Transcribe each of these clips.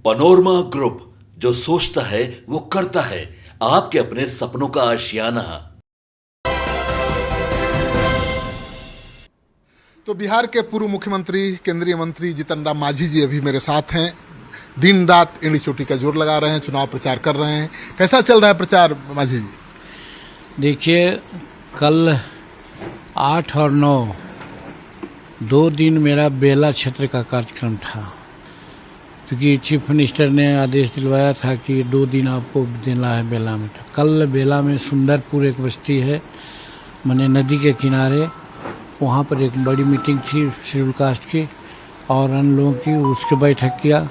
Panorama group, जो सोचता है वो करता है। आपके अपने सपनों का आशियाना। तो बिहार के पूर्व मुख्यमंत्री केंद्रीय मंत्री जीतन राम मांझी जी अभी मेरे साथ हैं। दिन रात एड़ी चोटी का जोर लगा रहे हैं, चुनाव प्रचार कर रहे हैं। कैसा चल रहा है प्रचार मांझी जी? देखिए, कल 8 और 9 2 दिन मेरा बेला क्षेत्र का कार्यक्रम था, क्योंकि चीफ मिनिस्टर ने आदेश दिलवाया था कि 2 दिन आपको देना है बेला में। तो कल बेला में सुंदरपुर एक बस्ती है, मने नदी के किनारे, वहाँ पर एक बड़ी मीटिंग थी शेड्यूल कास्ट की और अन्य लोगों की, उसके बैठक किया।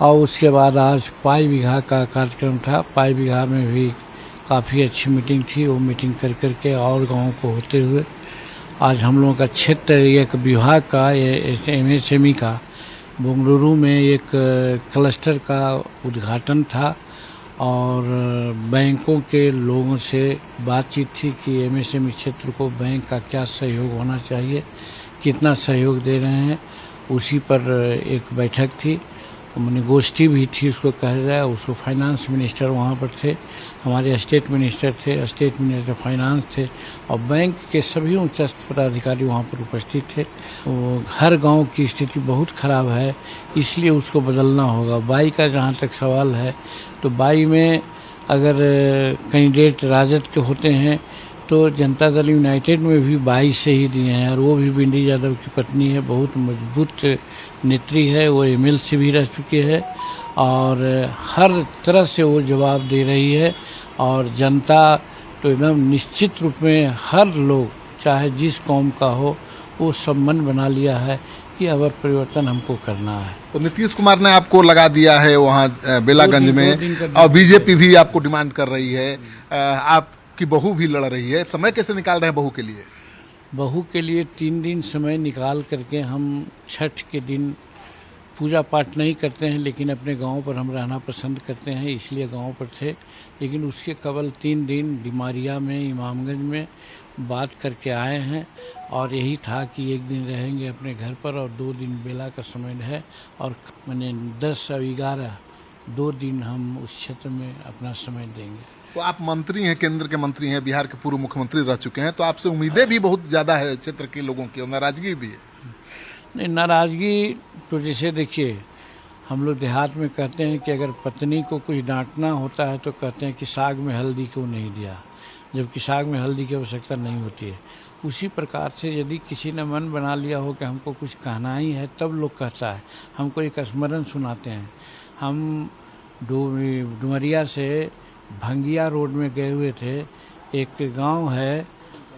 और उसके बाद आज पाई बिघा का कार्यक्रम था। पाई बिघा में भी काफ़ी अच्छी मीटिंग थी। वो मीटिंग कर करके और गाँव को होते हुए आज हम लोगों का क्षेत्र एक विभाग का MSME का बेंगलुरु में एक क्लस्टर का उद्घाटन था और बैंकों के लोगों से बातचीत थी कि MSME क्षेत्र को बैंक का क्या सहयोग होना चाहिए, कितना सहयोग दे रहे हैं। उसी पर एक बैठक थी, मैंने गोष्ठी भी थी उसको कह रहा है। उसको फाइनेंस मिनिस्टर वहाँ पर थे, हमारे स्टेट मिनिस्टर थे, स्टेट मिनिस्टर फाइनेंस थे और बैंक के सभी उच्च पदाधिकारी वहाँ पर उपस्थित थे। तो हर गांव की स्थिति बहुत ख़राब है, इसलिए उसको बदलना होगा। बाई का जहाँ तक सवाल है, तो बाई में अगर कैंडिडेट राजद के होते हैं तो जनता दल यूनाइटेड में भी 22 से ही दिए हैं और वो भी भिंडी यादव की पत्नी है, बहुत मजबूत नेत्री है, वो MLC भी रह चुकी है और हर तरह से वो जवाब दे रही है। और जनता तो एकदम निश्चित रूप में हर लोग, चाहे जिस कौम का हो, वो सब मन बना लिया है कि अब परिवर्तन हमको करना है। तो नीतीश कुमार ने आपको लगा दिया है वहाँ बेलागंज में, और बीजेपी भी आपको डिमांड कर रही है। आपकी बहू भी लड़ रही है। समय कैसे निकाल रहे हैं बहू के लिए? बहू के लिए 3 दिन समय निकाल करके हम छठ के दिन पूजा पाठ नहीं करते हैं, लेकिन अपने गांव पर हम रहना पसंद करते हैं, इसलिए गांव पर थे। लेकिन उसके केवल 3 दिन डिमारिया में, इमामगंज में बात करके आए हैं और यही था कि 1 दिन रहेंगे अपने घर पर और 2 दिन बेला का समय है और मैंने 10 और 11 2 दिन हम उस क्षेत्र में अपना समय देंगे। तो आप मंत्री हैं, केंद्र के मंत्री हैं, बिहार के पूर्व मुख्यमंत्री रह चुके हैं, तो आपसे उम्मीदें भी बहुत ज़्यादा है क्षेत्र के लोगों की और नाराजगी भी है। नहीं, नाराज़गी तो जैसे देखिए, हम लोग देहात में कहते हैं कि अगर पत्नी को कुछ डांटना होता है तो कहते हैं कि साग में हल्दी क्यों नहीं दिया, जबकि साग में हल्दी की आवश्यकता नहीं होती है। उसी प्रकार से यदि किसी ने मन बना लिया हो कि हमको कुछ कहना ही है, तब लोग कहता है। हमको एक स्मरण सुनाते हैं। हम डुमरिया से भंगिया रोड में गए हुए थे। एक गांव है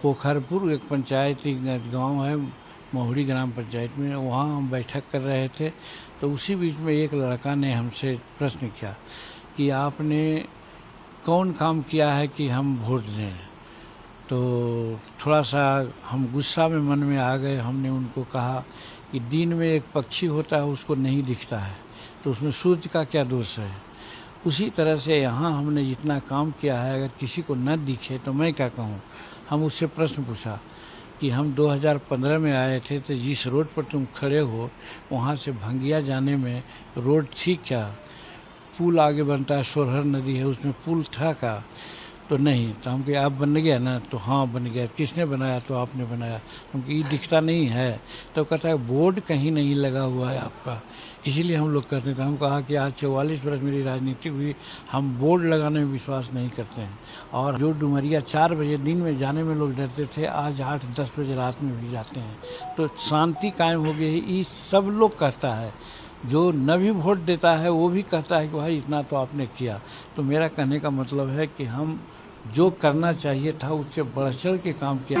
पोखरपुर, एक पंचायती गांव है मोहड़ी ग्राम पंचायत में, वहाँ हम बैठक कर रहे थे। तो उसी बीच में एक लड़का ने हमसे प्रश्न किया कि आपने कौन काम किया है कि हम वोट दें। तो थोड़ा सा हम गुस्सा में मन में आ गए। हमने उनको कहा कि दिन में एक पक्षी होता है, उसको नहीं दिखता है, तो उसमें सूर्य का क्या दोष है। उसी तरह से यहाँ हमने जितना काम किया है, अगर किसी को न दिखे तो मैं क्या कहूँ। हम उससे प्रश्न पूछा कि हम 2015 में आए थे, तो जिस रोड पर तुम खड़े हो वहाँ से भंगिया जाने में रोड थी क्या? पुल आगे बनता है, सोरहर नदी है, उसमें पुल था क्या? तो नहीं। तो हम कहे आप बन गया ना? तो हाँ बन गया। किसने बनाया? तो आपने बनाया। हमको ये दिखता नहीं है। तो कहता है बोर्ड कहीं नहीं लगा हुआ है आपका, इसीलिए हम लोग करते थे। हम कहा कि आज 44 वर्ष मेरी राजनीति हुई, हम बोर्ड लगाने में विश्वास नहीं करते हैं। और जो डुमरिया 4 बजे दिन में जाने में लोग डरते थे, आज 8-10 बजे रात में भी जाते हैं। तो शांति कायम हो गई। ये सब लोग कहता है, जो न भी वोट देता है वो भी कहता है कि भाई इतना तो आपने किया। तो मेरा कहने का मतलब है कि हम जो करना चाहिए था उससे बढ़ चढ़ के काम किया।